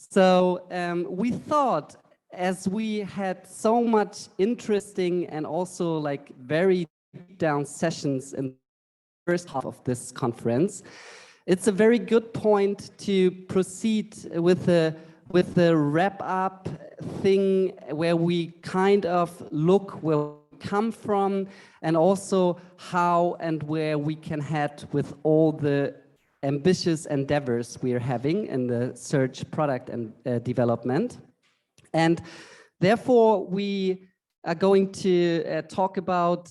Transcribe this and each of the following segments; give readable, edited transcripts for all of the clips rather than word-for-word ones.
So we thought, as we had so much interesting and also like very deep down sessions in the first half of this conference, it's a very good point to proceed with the wrap up thing where we kind of look where we come from and also how and where we can head with all the ambitious endeavors we are having in the search product and development. And therefore we are going to talk about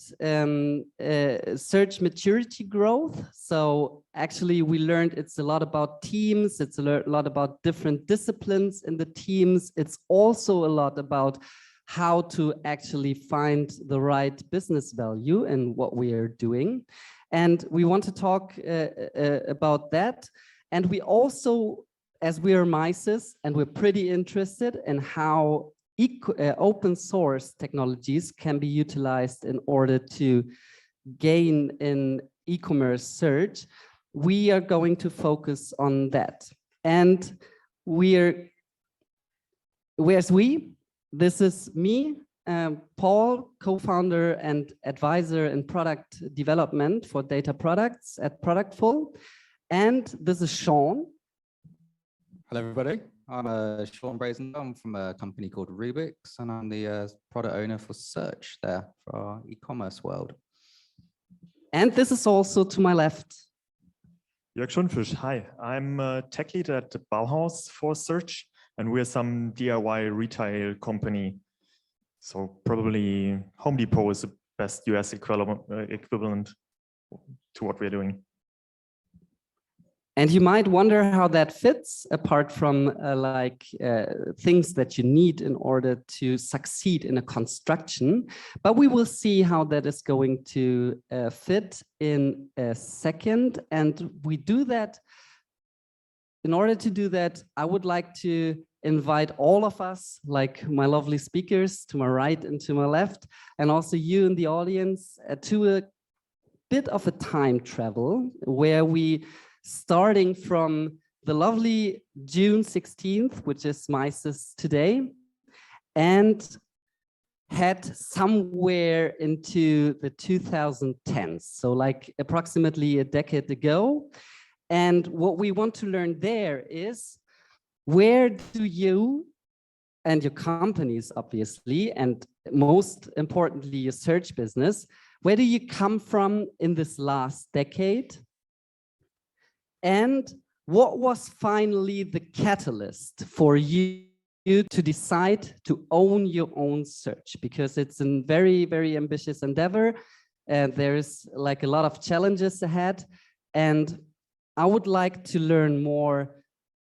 search maturity growth. So actually we learned it's a lot about teams, it's a lot about different disciplines in the teams. It's also a lot about how to actually find the right business value in what we are doing. And we want to talk about that. And we also, as we are MICES, and we're pretty interested in how open source technologies can be utilized in order to gain in e-commerce search, we are going to focus on that. And where's we? This is me, Paul, co-founder and advisor in product development for data products at Productful. And this is Shaun. Hello, everybody. I'm Shaun Brazendale. I'm from a company called Rubik's, and I'm the product owner for search there for our e-commerce world. And this is also to my left. Jörg Schönfisch, hi. I'm a tech lead at Bauhaus for search, and we're some DIY retail company. So probably Home Depot is the best US equivalent to what we're doing. And you might wonder how that fits apart from things that you need in order to succeed in a construction. But we will see how that is going to fit in a second. And we do that. In order to do that, I would like to invite all of us, like my lovely speakers to my right and to my left, and also you in the audience, to a bit of a time travel where we starting from the lovely June 16th, which is MICES today, and head somewhere into the 2010s, so like approximately a decade ago. And what we want to learn there is, where do you and your companies, obviously, and most importantly, your search business, where do you come from in this last decade? And what was finally the catalyst for you to decide to own your own search? Because it's a very, very ambitious endeavor, and there's like a lot of challenges ahead. And I would like to learn more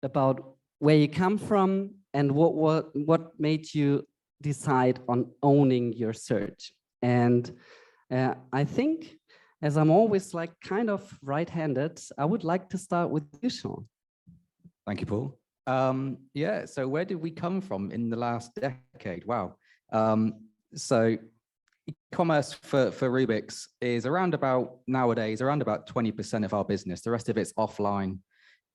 about where you come from and what made you decide on owning your search. And I think, as I'm always like kind of right-handed, I would like to start with you, Shaun. Thank you, Paul. Yeah, so where did we come from in the last decade? Wow. So e-commerce for Rubik's is nowadays around about 20% of our business. The rest of it's offline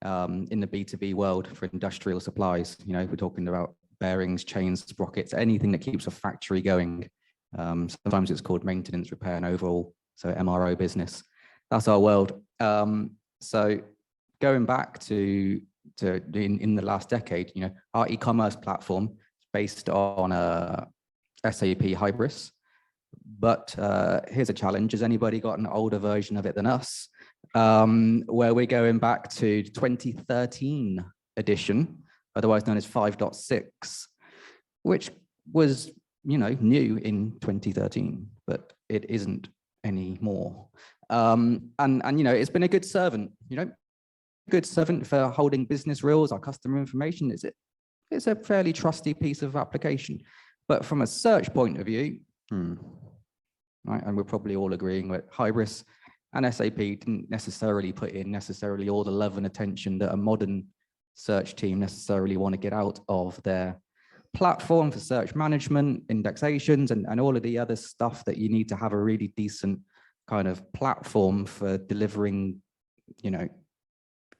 in the B2B world for industrial supplies. You know, we're talking about bearings, chains, sprockets, anything that keeps a factory going. Sometimes it's called maintenance, repair, and overhaul. So MRO business, that's our world. So going back to in the last decade, you know, our e-commerce platform is based on SAP Hybris. But here's a challenge. Has anybody got an older version of it than us? Where we're going back to 2013 edition, otherwise known as 5.6, which was, you know, new in 2013, but it isn't anymore. And you know, it's been a good servant, you know, good servant for holding business rules, our customer information. It's a fairly trusty piece of application. But from a search point of view, right, and we're probably all agreeing that Hybris and SAP didn't necessarily put in all the love and attention that a modern search team necessarily want to get out of their platform for search management, indexations, and all of the other stuff that you need to have a really decent kind of platform for delivering, you know,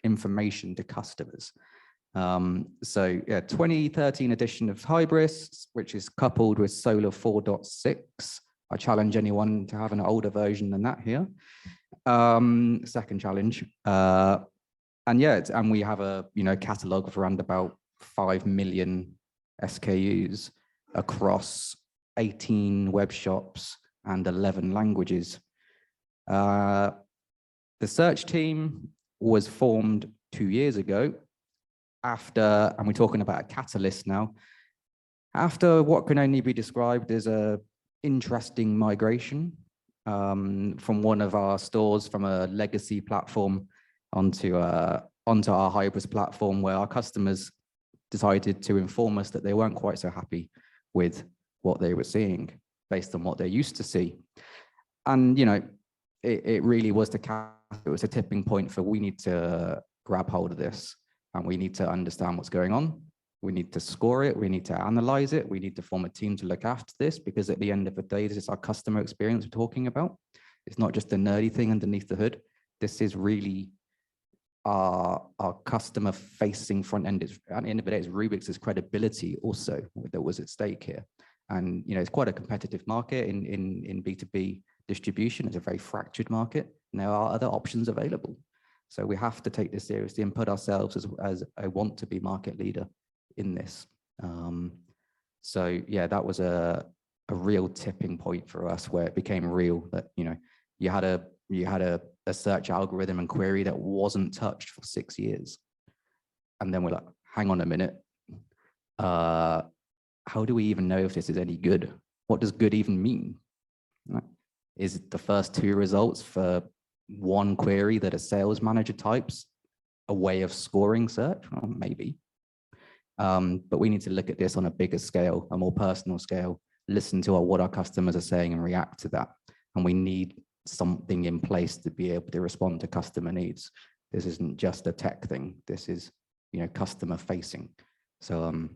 information to customers. So yeah, 2013 edition of Hybris, which is coupled with Solar 4.6. I challenge anyone to have an older version than that here. Second challenge. And yeah, and we have a catalog of around about 5 million SKUs across 18 web shops and 11 languages. The search team was formed 2 years ago after, and we're talking about a catalyst now, after what can only be described as a interesting migration from one of our stores from a legacy platform onto our Hybris platform, where our customers decided to inform us that they weren't quite so happy with what they were seeing based on what they used to see. And, it really was it was a tipping point for, we need to grab hold of this and we need to understand what's going on. We need to score it. We need to analyze it. We need to form a team to look after this, because at the end of the day, this is our customer experience we're talking about. It's not just a nerdy thing underneath the hood. This is really our customer facing front end. At the end of the day, it's Rubik's credibility also that was at stake here. And it's quite a competitive market in B2B distribution. It's a very fractured market, and there are other options available. So we have to take this seriously and put ourselves as a want to be market leader in this. So yeah, that was a real tipping point for us, where it became real that you had a search algorithm and query that wasn't touched for 6 years, and then we're like, hang on a minute, how do we even know if this is any good? What does good even mean? Right? Is it the first 2 results for one query that a sales manager types a way of scoring search? Well, maybe. But we need to look at this on a bigger scale, a more personal scale, listen to what our customers are saying and react to that. And we need something in place to be able to respond to customer needs. This isn't just a tech thing. This is, customer facing. So,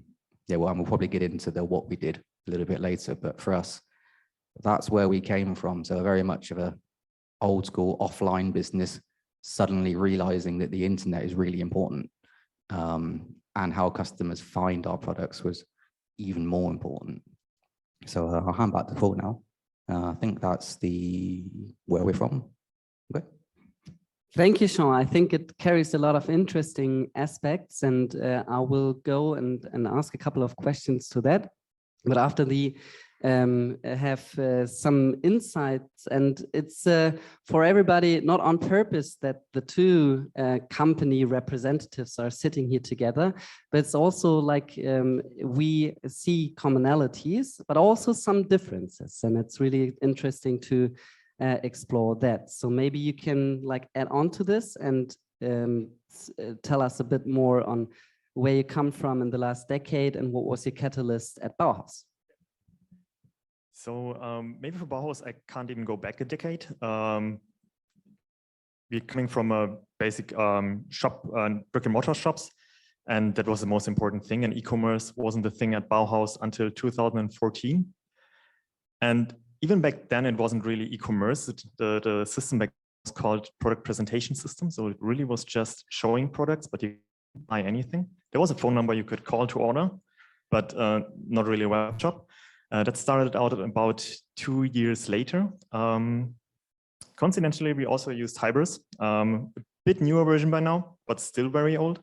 yeah, well, and we'll probably get into what we did a little bit later, but for us, that's where we came from. So very much of a old school offline business, suddenly realizing that the internet is really important. And how customers find our products was even more important. So I'll hand back to Paul now. I think that's where we're from. Okay. Thank you, Shaun. I think it carries a lot of interesting aspects, and I will go and ask a couple of questions to that. But after have some insights, and it's for everybody, not on purpose that the 2 company representatives are sitting here together, but it's also like we see commonalities, but also some differences, and it's really interesting to explore that. So maybe you can add on to this and tell us a bit more on where you come from in the last decade and what was your catalyst at Bauhaus. So maybe for Bauhaus, I can't even go back a decade. We're coming from a basic shop, brick and mortar shops, and that was the most important thing. And e-commerce wasn't the thing at Bauhaus until 2014. And even back then, it wasn't really e-commerce. The system back then was called product presentation system. So it really was just showing products, but you could buy anything. There was a phone number you could call to order, but not really a web shop. That started out about 2 years later. Coincidentally, we also used Hybris, a bit newer version by now, but still very old.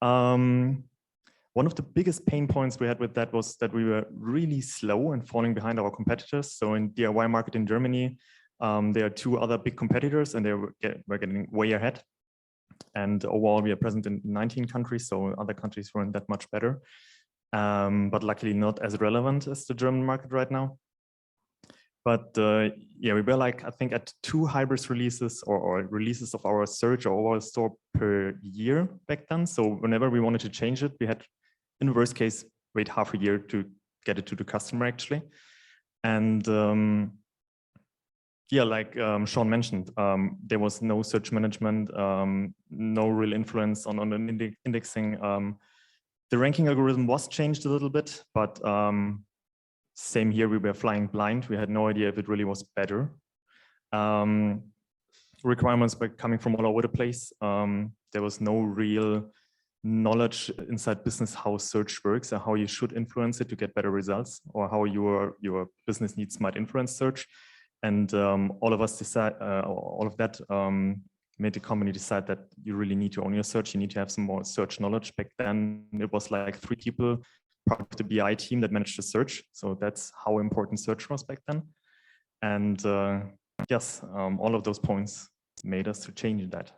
One of the biggest pain points we had with that was that we were really slow and falling behind our competitors. So in DIY market in Germany, there are 2 other big competitors, and they were getting way ahead. And overall, we are present in 19 countries, so other countries weren't that much better. But luckily not as relevant as the German market right now. But yeah, we were I think at 2 Hybris releases or releases of our search or our store per year back then. So whenever we wanted to change it, we had, in the worst case, wait half a year to get it to the customer actually. And yeah, like Shaun mentioned, there was no search management, no real influence on the indexing. The ranking algorithm was changed a little bit, but same here, we were flying blind. We had no idea if it really was better. Requirements were coming from all over the place. There was no real knowledge inside business how search works and how you should influence it to get better results, or how your business needs might influence search. And all of us decide, all of that made the company decide that you really need to own your search. You need to have some more search knowledge. Back then, it was like 3 people part of the BI team that managed the search. So that's how important search was back then. And yes, all of those points made us to change that.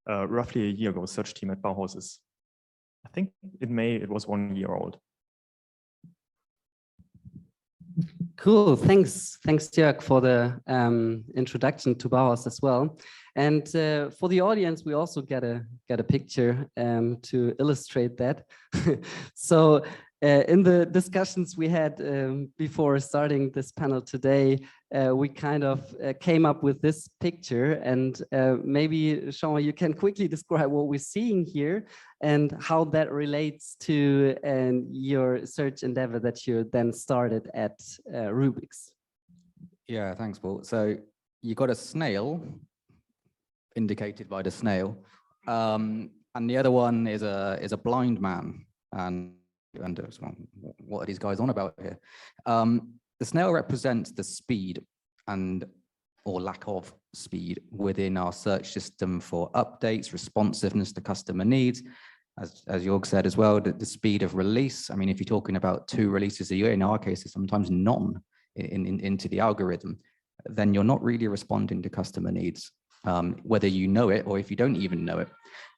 Roughly a year ago, search team at Bauhaus is, I think in May, it was 1 year old. Cool, thanks Jörg for the introduction to Bauhaus as well. And for the audience, we also get a picture to illustrate that. So in the discussions we had before starting this panel today, we kind of came up with this picture, and maybe Shaun, you can quickly describe what we're seeing here and how that relates to your search endeavor that you then started at Rubix. Yeah, thanks, Paul. So you got a snail, indicated by the snail, and the other one is a blind man. And what are these guys on about here? The snail represents the speed or lack of speed within our search system for updates, responsiveness to customer needs. As Jörg said as well, the speed of release. I mean, if you're talking about 2 releases a year, in our case, it's sometimes none into the algorithm, then you're not really responding to customer needs, whether you know it or if you don't even know it.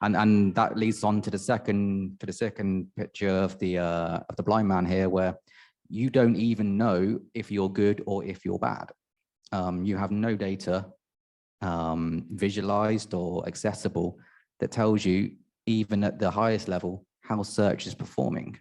And that leads on to the second picture of the blind man here, where you don't even know if you're good or if you're bad. You have no data visualized or accessible that tells you, even at the highest level, how search is performing.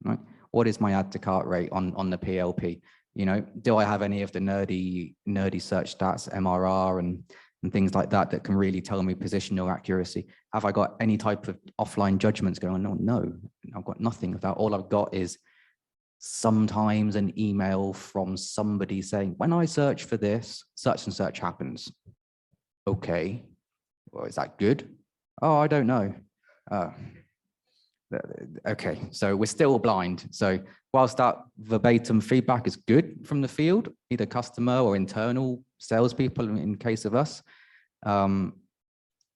Right? What is my add to cart rate on the PLP? You know, do I have any of the nerdy search stats, MRR and things like that can really tell me positional accuracy? Have I got any type of offline judgments going on? No, I've got nothing of that. All I've got is sometimes an email from somebody saying, when I search for this, such and such happens. Okay, well, is that good? Oh, I don't know. Okay, so we're still blind. So whilst that verbatim feedback is good from the field, either customer or internal salespeople in case of us,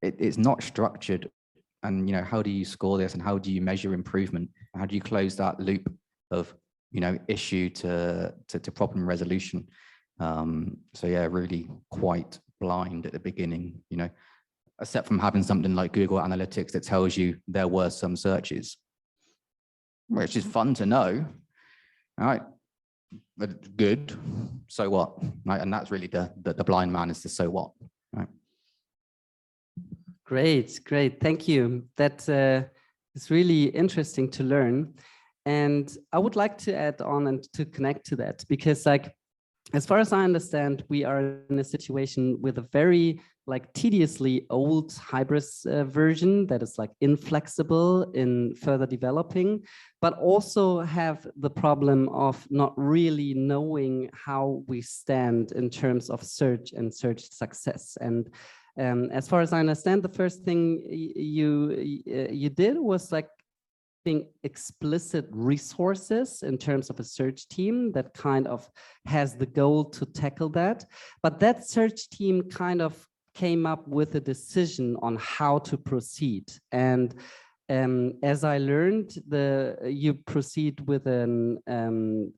it's not structured. And, you know, how do you score this and how do you measure improvement? How do you close that loop of, you know, issue to problem resolution? So yeah, really quite blind at the beginning, you know, except from having something like Google Analytics that tells you there were some searches, which is fun to know, all right? But good, so what? Right? And that's really the blind man, is the so what, right? Great, thank you. That is really interesting to learn. And I would like to add on and to connect to that, because like, as far as I understand, we are in a situation with a very like tediously old Hybris version that is like inflexible in further developing, but also have the problem of not really knowing how we stand in terms of search and search success. And as far as I understand, the first thing you did was like explicit resources in terms of a search team that kind of has the goal to tackle that. But that search team kind of came up with a decision on how to proceed. And as I learned, you proceed with an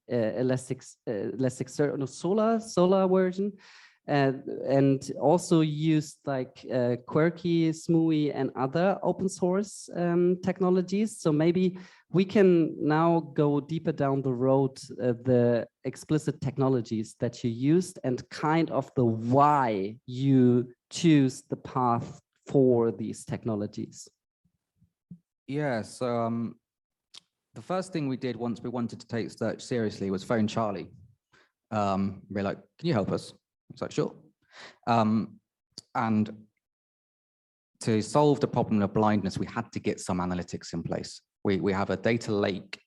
Elasticsearch Solar version. And also used like Quirky, Smooey, and other open source technologies. So maybe we can now go deeper down the road, the explicit technologies that you used and kind of the why you choose the path for these technologies. Yeah, so the first thing we did once we wanted to take search seriously was phone Charlie. We're like, can you help us? It's like, sure. And to solve the problem of blindness, we had to get some analytics in place. We have a data lake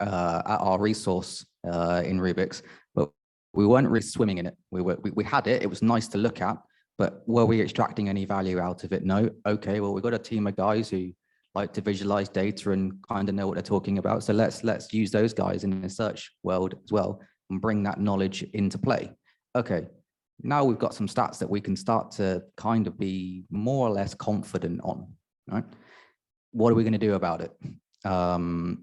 at our resource in Rubix, but we weren't really swimming in it. We had it, it was nice to look at, but were we extracting any value out of it? No. Okay, well, we've got a team of guys who like to visualize data and kind of know what they're talking about. So let's use those guys in the search world as well and bring that knowledge into play. Okay, now we've got some stats that we can start to kind of be more or less confident on, right? What are we going to do about it?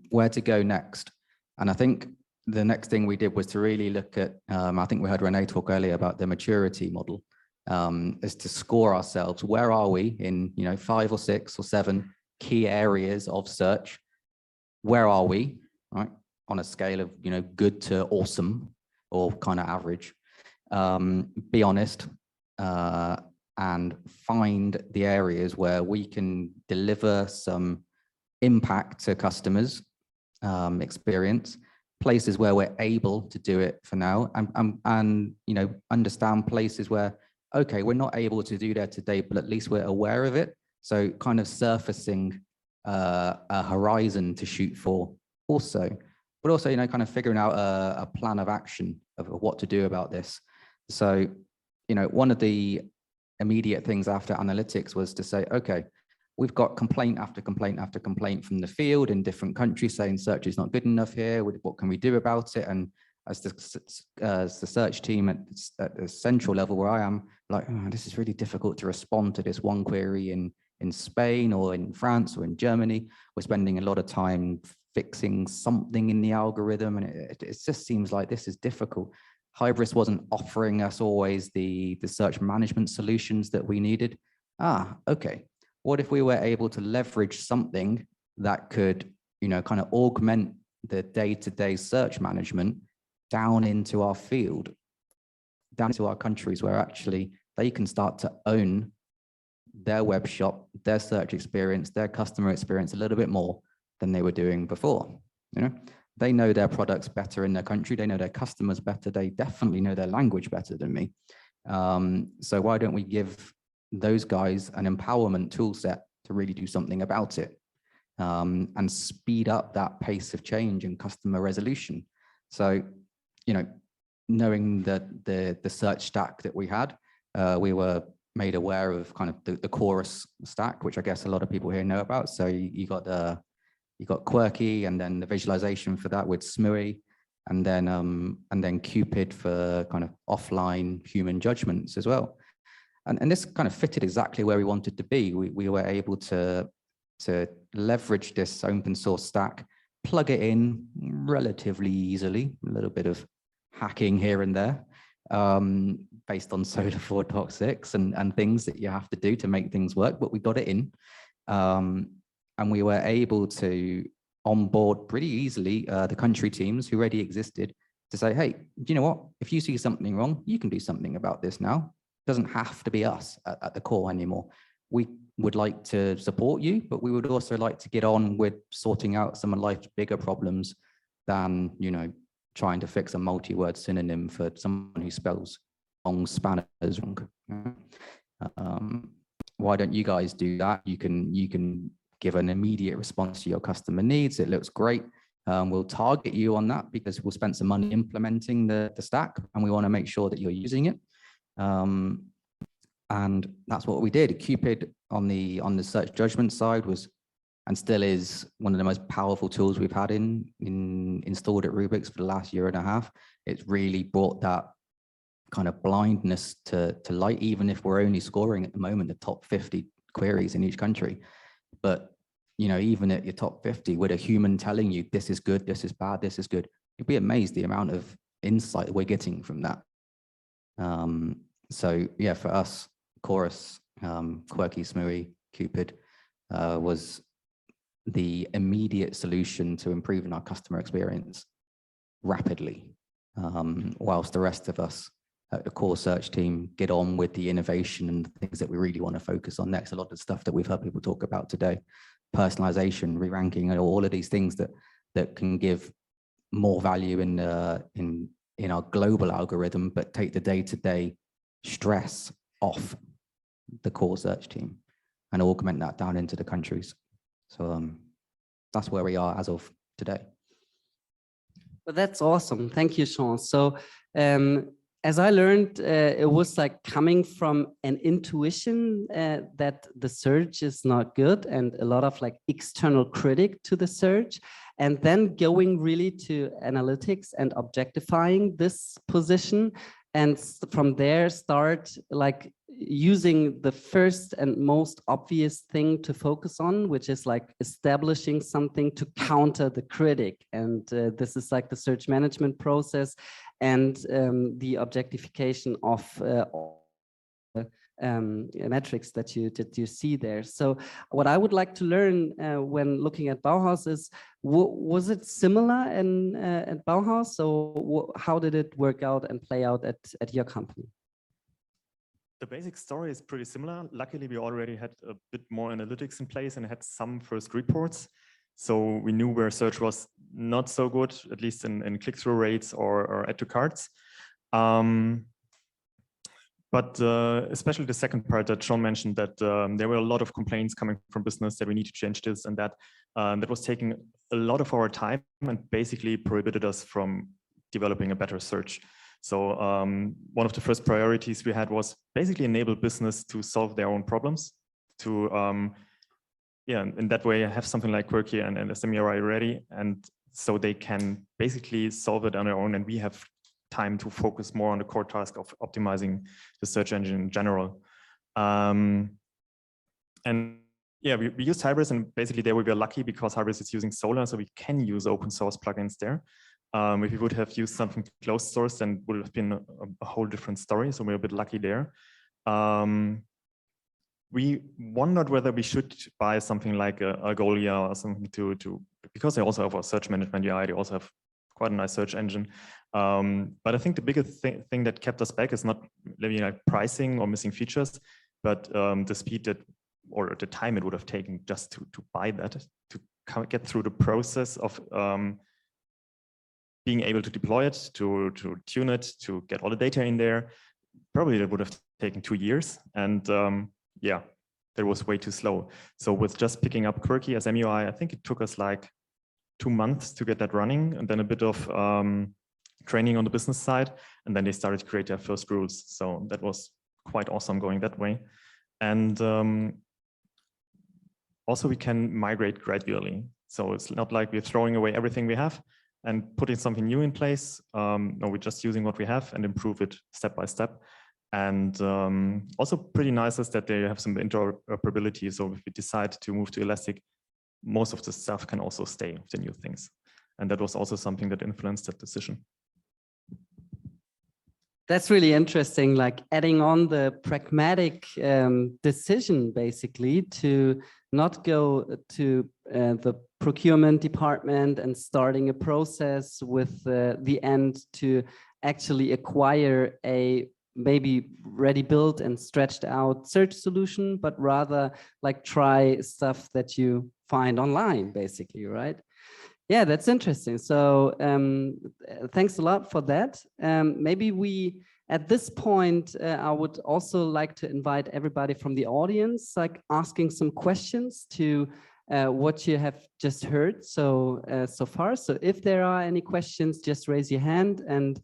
Where to go next? And I think the next thing we did was to really look at, I think we heard Renee talk earlier about the maturity model, is to score ourselves. Where are we in, 5 or 6 or 7 key areas of search? Where are we, right? On a scale of, good to awesome or kind of average. Be honest and find the areas where we can deliver some impact to customers' experience, places where we're able to do it for now, and understand places where, okay, we're not able to do that today, but at least we're aware of it. So kind of surfacing a horizon to shoot for also, but also, kind of figuring out a plan of action of what to do about this. So, one of the immediate things after analytics was to say, okay, we've got complaint after complaint after complaint from the field in different countries saying search is not good enough here. What can we do about it? And as the search team at the central level where I am, like, oh, this is really difficult to respond to this one query in Spain or in France or in Germany. We're spending a lot of time fixing something in the algorithm, and it just seems like this is difficult. Hybris wasn't offering us always the search management solutions that we needed. Okay. What if we were able to leverage something that could, kind of augment the day-to-day search management down into our field, down into our countries, where actually they can start to own their web shop, their search experience, their customer experience a little bit more than they were doing before. They know their products better in their country. They know their customers better. They definitely know their language better than me. So why don't we give those guys an empowerment tool set to really do something about it, and speed up that pace of change and customer resolution? So, knowing that the search stack that we had, we were made aware of kind of the chorus stack, which I guess a lot of people here know about. So you got Quirky, and then the visualization for that with SMUI, and then Cupid for kind of offline human judgments as well. And this kind of fitted exactly where we wanted to be. We were able to leverage this open source stack, plug it in relatively easily, a little bit of hacking here and there, based on Solar 4.6 and things that you have to do to make things work, but we got it in. And we were able to onboard pretty easily the country teams who already existed to say, hey, do you know what? If you see something wrong, you can do something about this now. It doesn't have to be us at the core anymore. We would like to support you, but we would also like to get on with sorting out some of life's bigger problems than, trying to fix a multi-word synonym for someone who spells long spanners wrong. Why don't you guys do that? You can give an immediate response to your customer needs. It looks great. We'll target you on that because we'll spend some money implementing the stack, and we want to make sure that you're using it. And that's what we did. Cupid on the search judgment side was, and still is, one of the most powerful tools we've had installed at Rubix for the last year and a half. It's really brought that kind of blindness to light, even if we're only scoring at the moment the top 50 queries in each country. But, even at your top 50, with a human telling you, this is good, this is bad, this is good, you'd be amazed the amount of insight we're getting from that. So yeah, for us, Chorus, Quirky, SMUI, Cupid was the immediate solution to improving our customer experience rapidly, whilst the rest of us at the core search team get on with the innovation and the things that we really want to focus on next. A lot of stuff that we've heard people talk about today, personalization, re-ranking, and all of these things that can give more value in our global algorithm, but take the day-to-day stress off the core search team and augment that down into the countries. So that's where we are as of today. Well, that's awesome. Thank you, Shaun. So as I learned, it was like coming from an intuition that the search is not good and a lot of like external critic to the search, and then going really to analytics and objectifying this position. And from there start like using the first and most obvious thing to focus on, which is like establishing something to counter the critic. And this is like the search management process and the objectification of metrics that you see there. So what I would like to learn when looking at Bauhaus is, was it similar at Bauhaus? So how did it work out and play out at your company? The basic story is pretty similar. Luckily, we already had a bit more analytics in place and had some first reports. So we knew where search was not so good, at least in click-through rates or add to carts. But especially the second part that Shaun mentioned, that there were a lot of complaints coming from business that we need to change this and that. That was taking a lot of our time and basically prohibited us from developing a better search. So one of the first priorities we had was basically enable business to solve their own problems, to in that way have something like Quirky and SMERI ready, and so they can basically solve it on their own, and we have time to focus more on the core task of optimizing the search engine in general. And yeah, we used Hybris, and basically there we were lucky because Hybris is using Solr, so we can use open source plugins there. If we would have used something closed source, then it would have been a whole different story. So we're a bit lucky there. We wondered whether we should buy something like a Algolia or something because they also have a search management UI. They also have quite a nice search engine. But I think the biggest thing that kept us back is not maybe like pricing or missing features, but the speed that, or the time it would have taken just to buy that, to get through the process of being able to deploy it, to tune it, to get all the data in there. Probably that would have taken 2 years. And yeah, that was way too slow. So with just picking up Quirky as MUI, I think it took us like 2 months to get that running, and then a bit of training on the business side. And then they started to create their first rules. So that was quite awesome going that way. And also we can migrate gradually. So it's not like we're throwing away everything we have and putting something new in place. No, we're just using what we have and improve it step by step. And also pretty nice is that they have some interoperability. So if we decide to move to Elastic, most of the stuff can also stay with the new things. And that was also something that influenced that decision. That's really interesting, like adding on the pragmatic decision, basically, to not go to the procurement department and starting a process with the end to actually acquire a maybe ready built and stretched out search solution, but rather like try stuff that you find online, basically, right? Yeah, that's interesting. So thanks a lot for that. Maybe we, at this point, I would also like to invite everybody from the audience, like asking some questions to what you have just heard so far. So if there are any questions, just raise your hand, and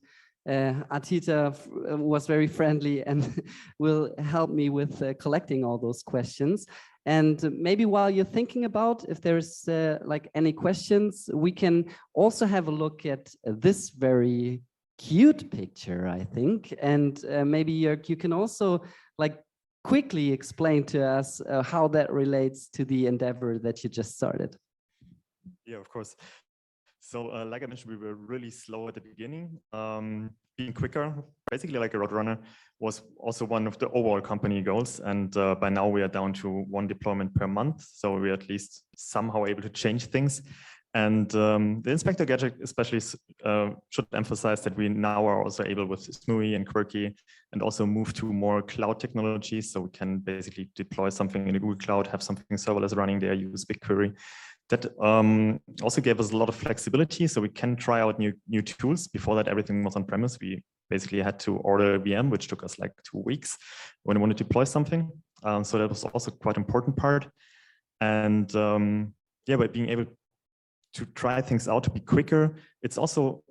Atita was very friendly and will help me with collecting all those questions. And maybe while you're thinking about if there's like any questions, we can also have a look at this very cute picture, I think. And maybe Jörg, you can also like quickly explain to us how that relates to the endeavor that you just started. Yeah, of course. So like I mentioned, we were really slow at the beginning. Being quicker, basically like a roadrunner, was also one of the overall company goals. And by now we are down to 1 deployment per month. So we're at least somehow able to change things. And the Inspector gadget especially should emphasize that we now are also able with SMUI and Quirky and also move to more cloud technologies. So we can basically deploy something in the Google Cloud, have something serverless running there, use BigQuery. That also gave us a lot of flexibility, so we can try out new tools. Before that, everything was on premise. We basically had to order a VM, which took us like 2 weeks when we wanted to deploy something. So that was also quite an important part. And yeah, by being able to try things out to be quicker, it's also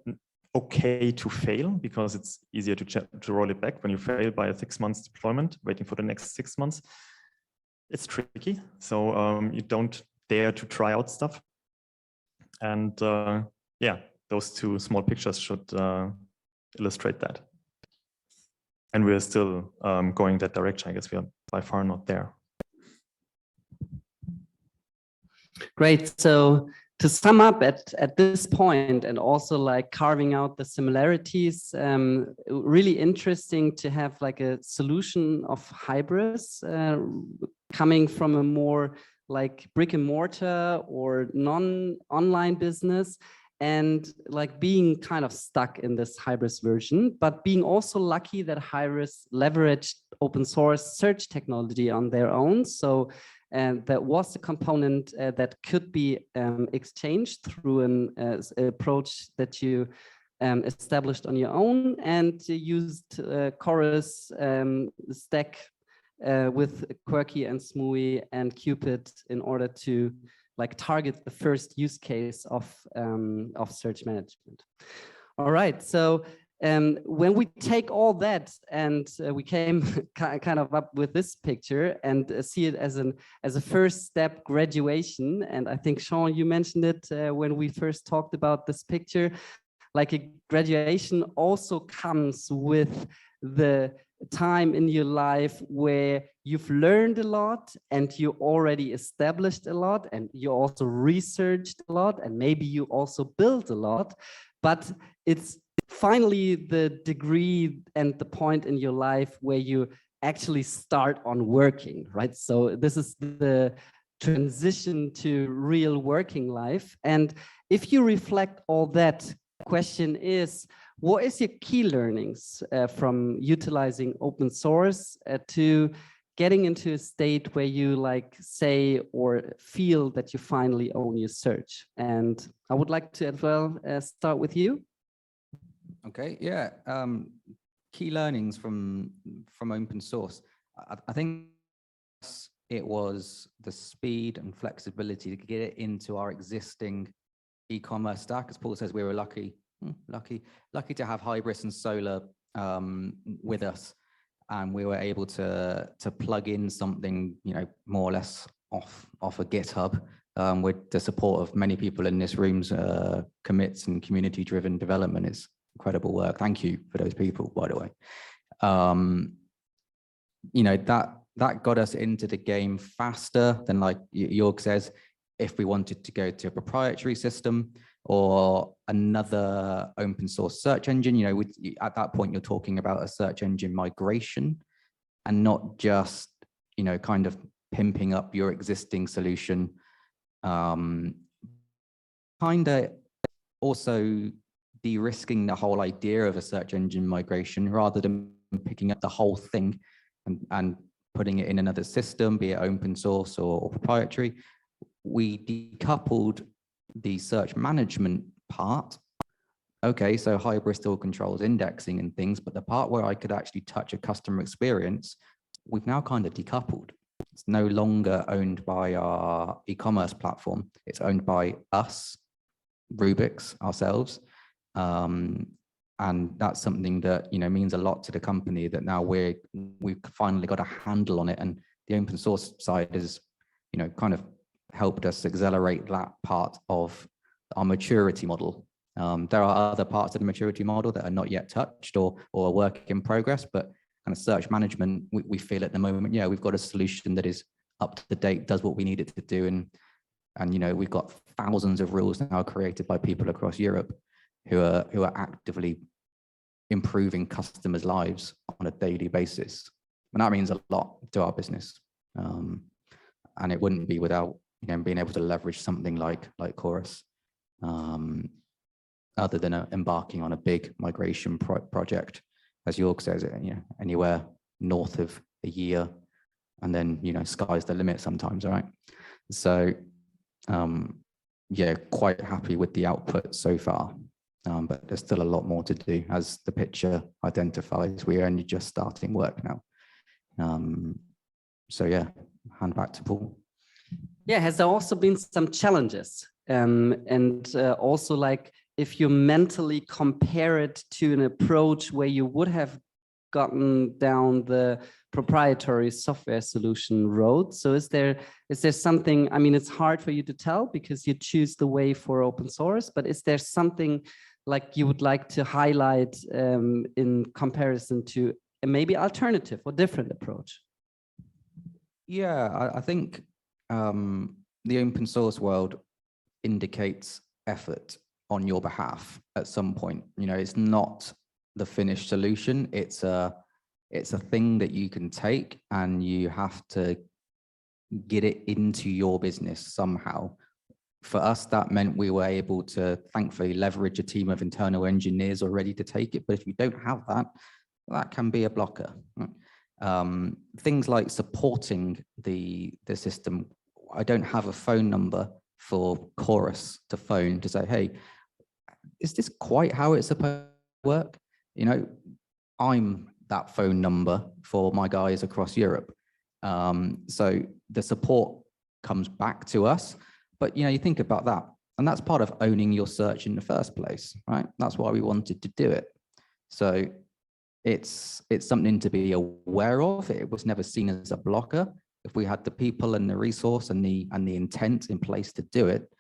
okay to fail because it's easier to roll it back. When you fail by a 6 months deployment, waiting for the next 6 months, it's tricky. So you don't dare to try out stuff. And yeah, those two small pictures should illustrate that. And we're still going that direction. I guess we are by far not there. Great. So to sum up at this point, and also like carving out the similarities, really interesting to have like a solution of Hybris coming from a more like brick and mortar or non-online business, and like being kind of stuck in this Hybris version, but being also lucky that Hybris leveraged open source search technology on their own. So that was a component that could be exchanged through an approach that you established on your own, and used Chorus stack with Quirky and Smooey and Cupid in order to like target the first use case of search management. All right, so when we take all that and we came kind of up with this picture and see it as a first step graduation, and I think Shaun, you mentioned it when we first talked about this picture, like a graduation also comes with the time in your life where you've learned a lot and you already established a lot and you also researched a lot and maybe you also built a lot, but it's finally the degree and the point in your life where you actually start on working, right? So this is the transition to real working life. And if you reflect all that, question is, what is your key learnings from utilizing open source to getting into a state where you like say or feel that you finally own your search? And I would like to as well start with you. Okay, yeah. Key learnings from open source. I think it was the speed and flexibility to get it into our existing e-commerce stack. As Paul says, we were lucky to have Hybris and Solar with us, and we were able to plug in something, you know, more or less off a GitHub with the support of many people in this room's commits and community-driven development. It's incredible work. Thank you for those people, by the way. You know, that got us into the game faster than, like Jörg says, if we wanted to go to a proprietary system or another open source search engine. You know, at that point, you're talking about a search engine migration and not just, you know, kind of pimping up your existing solution. Kind of also de-risking the whole idea of a search engine migration rather than picking up the whole thing and putting it in another system, be it open source or proprietary. We decoupled the search management part. Okay, so Hybris still controls indexing and things, but the part where I could actually touch a customer experience, we've now kind of decoupled. It's no longer owned by our e-commerce platform. It's owned by us, Rubix, ourselves. And that's something that, you know, means a lot to the company, that now we've finally got a handle on it. And the open source side is, you know, kind of helped us accelerate that part of our maturity model. There are other parts of the maturity model that are not yet touched or a work in progress, but kind of search management, we feel at the moment, yeah, we've got a solution that is up to date, does what we need it to do. And you know, we've got thousands of rules now created by people across Europe who are actively improving customers' lives on a daily basis. And that means a lot to our business. And it wouldn't be without, you know, being able to leverage something like Chorus, other than embarking on a big migration project, as Jörg says, you know, anywhere north of a year, and then, you know, sky's the limit sometimes, right? So, yeah, quite happy with the output so far, but there's still a lot more to do, as the picture identifies. We're only just starting work now. So yeah, hand back to Paul. Yeah, has there also been some challenges? And also, like, if you mentally compare it to an approach where you would have gotten down the proprietary software solution road. So is there something, I mean, it's hard for you to tell because you choose the way for open source, but is there something like you would like to highlight in comparison to a maybe alternative or different approach? Yeah, I think the open source world indicates effort on your behalf at some point. You know, it's not the finished solution. It's a thing that you can take and you have to get it into your business somehow. For us, that meant we were able to thankfully leverage a team of internal engineers already to take it. But if you don't have that, that can be a blocker. Things like supporting the system. I don't have a phone number for Chorus to phone to say, hey, is this quite how it's supposed to work? You know, I'm that phone number for my guys across Europe. So the support comes back to us, but you know, you think about that, and that's part of owning your search in the first place, right? That's why we wanted to do it. So it's something to be aware of. It was never seen as a blocker. If we had the people and the resource and the intent in place to do it,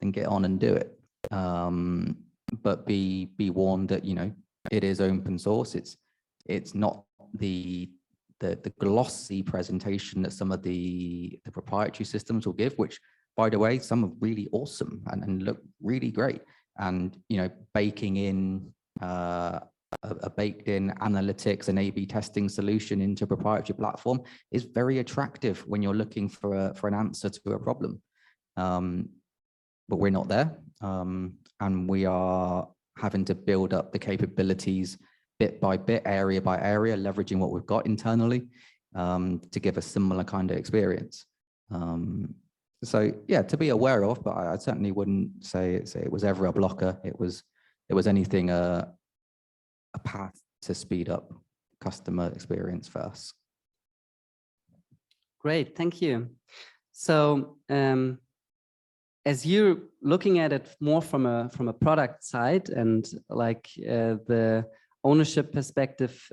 then get on and do it. But be warned that, you know, it is open source. It's not the glossy presentation that some of the proprietary systems will give, which, by the way, some are really awesome and look really great. And, you know, baking in a baked-in analytics and A/B testing solution into a proprietary platform is very attractive when you're looking for an answer to a problem. But we're not there, and we are having to build up the capabilities bit by bit, area by area, leveraging what we've got internally to give a similar kind of experience. So yeah, to be aware of, but I certainly wouldn't say it was ever a blocker. It was anything a path to speed up customer experience for us. Great, thank you. So as you're looking at it more from a product side and like the ownership perspective,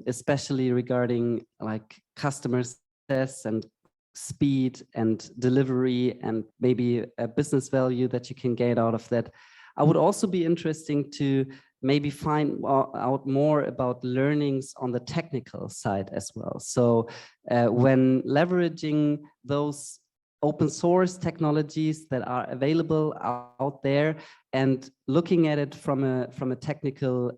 especially regarding like customer success and speed and delivery and maybe a business value that you can get out of that, I would also be interesting to maybe find out more about learnings on the technical side as well. So when leveraging those open source technologies that are available out there and looking at it from a technical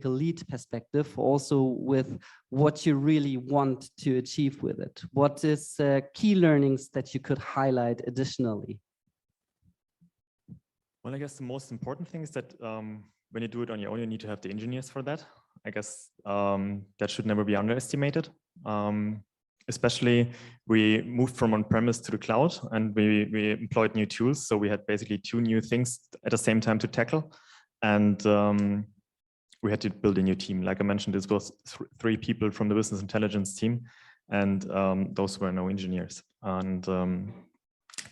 lead perspective, also with what you really want to achieve with it. What is key learnings that you could highlight additionally? Well, I guess the most important thing is that when you do it on your own, you need to have the engineers for that. I guess that should never be underestimated. Especially, we moved from on-premise to the cloud, and we employed new tools. So we had basically 2 new things at the same time to tackle. And we had to build a new team. Like I mentioned, this was 3 people from the business intelligence team, and those were no engineers. And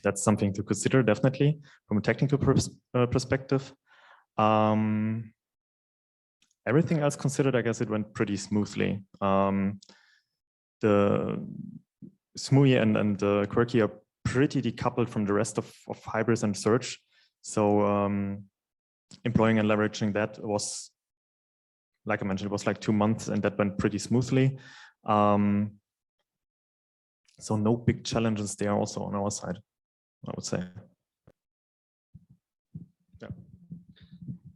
that's something to consider, definitely, from a technical perspective. Everything else considered, I guess it went pretty smoothly. The SMUI and the Quirky are pretty decoupled from the rest of Hybris and Search. So employing and leveraging that was, like I mentioned, it was like 2 months, and that went pretty smoothly. So no big challenges there also on our side, I would say. Yeah.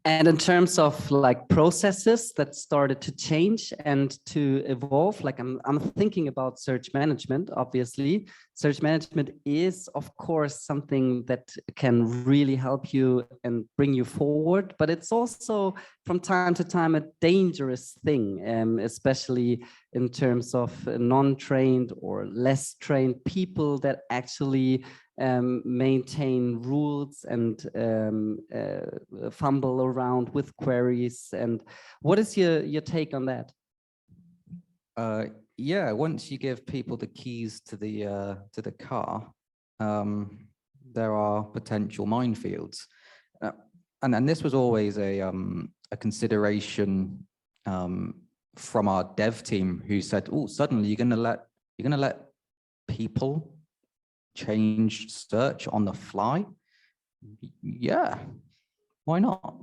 And in terms of like processes that started to change and to evolve, like I'm thinking about search management, obviously. Search management is, of course, something that can really help you and bring you forward, but it's also from time to time a dangerous thing, especially in terms of non-trained or less trained people that actually maintain rules and fumble around with queries. And what is your take on that? Yeah, once you give people the keys to the car, there are potential minefields. and this was always a consideration from our dev team, who said, "Oh, suddenly you're gonna let people change search on the fly? Yeah, why not?"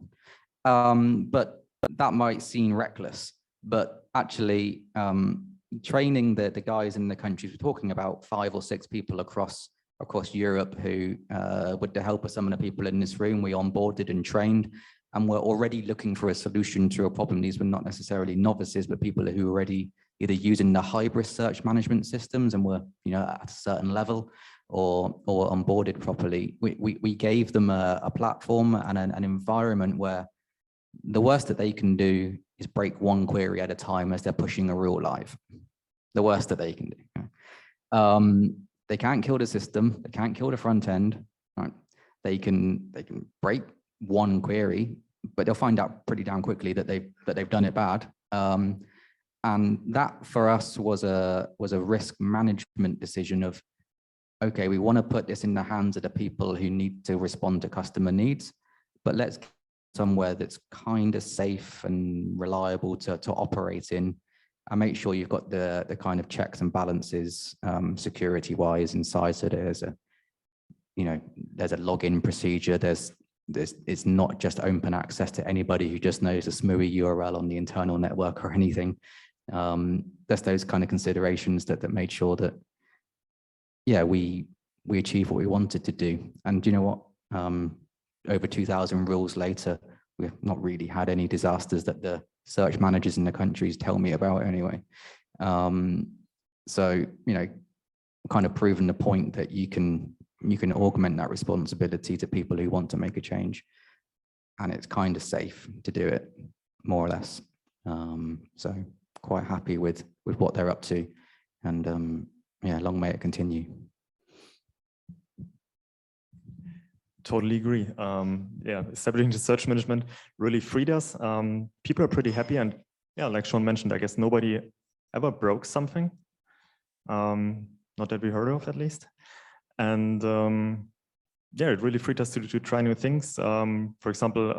But that might seem reckless, but actually training the guys in the countries, we're talking about 5 or 6 people across Europe who, with the help of some of the people in this room, we onboarded and trained, and we're already looking for a solution to a problem. These were not necessarily novices, but people who were already either using the hybrid search management systems and were, at a certain level, or onboarded properly. We gave them a platform and an environment where the worst that they can do is break one query at a time as they're pushing a rule live. The worst that they can do. They can't kill the system. They can't kill the front end. Right? They can break one query, but they'll find out pretty damn quickly that they've done it bad. And that for us was a risk management decision of, okay, we want to put this in the hands of the people who need to respond to customer needs, but let's get somewhere that's kind of safe and reliable to operate in, and make sure you've got the kind of checks and balances security wise inside. So there's a login procedure. It's not just open access to anybody who just knows a SMUI URL on the internal network or anything. There's those kind of considerations that made sure that, yeah, we achieved what we wanted to do. And you know what? Over 2,000 rules later, we've not really had any disasters that the search managers in the countries tell me about anyway. So, kind of proven the point that you can augment that responsibility to people who want to make a change, and it's kind of safe to do it, more or less. So quite happy with what they're up to, and yeah, long may it continue. Totally agree. Yeah, establishing the search management really freed us. People are pretty happy, and yeah, like Shaun mentioned, I guess nobody ever broke something. Not that we heard of, at least. And yeah, it really freed us to try new things. For example,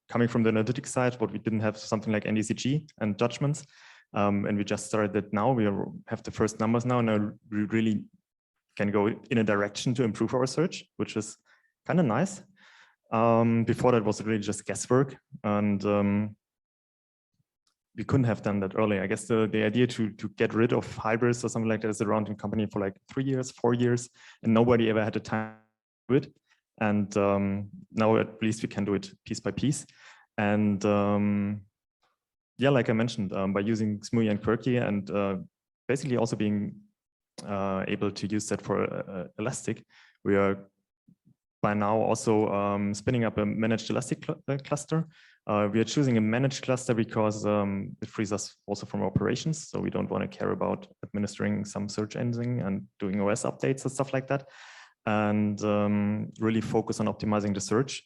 coming from the analytics side, what we didn't have, something like NDCG and judgments, and we just started that now. We have the first numbers now, and we really can go in a direction to improve our search, which is kind of nice. Before that was really just guesswork, and we couldn't have done that earlier. I guess the idea to get rid of hybrids or something like that is around in company for like 3 years, 4 years, and nobody ever had the time to do it. And now at least we can do it piece by piece. And yeah, like I mentioned, by using SMUI and Quirky, and basically also being able to use that for Elastic, we are by now also spinning up a managed Elastic cluster. We are choosing a managed cluster because it frees us also from operations. So we don't want to care about administering some search engine and doing OS updates and stuff like that, and really focus on optimizing the search.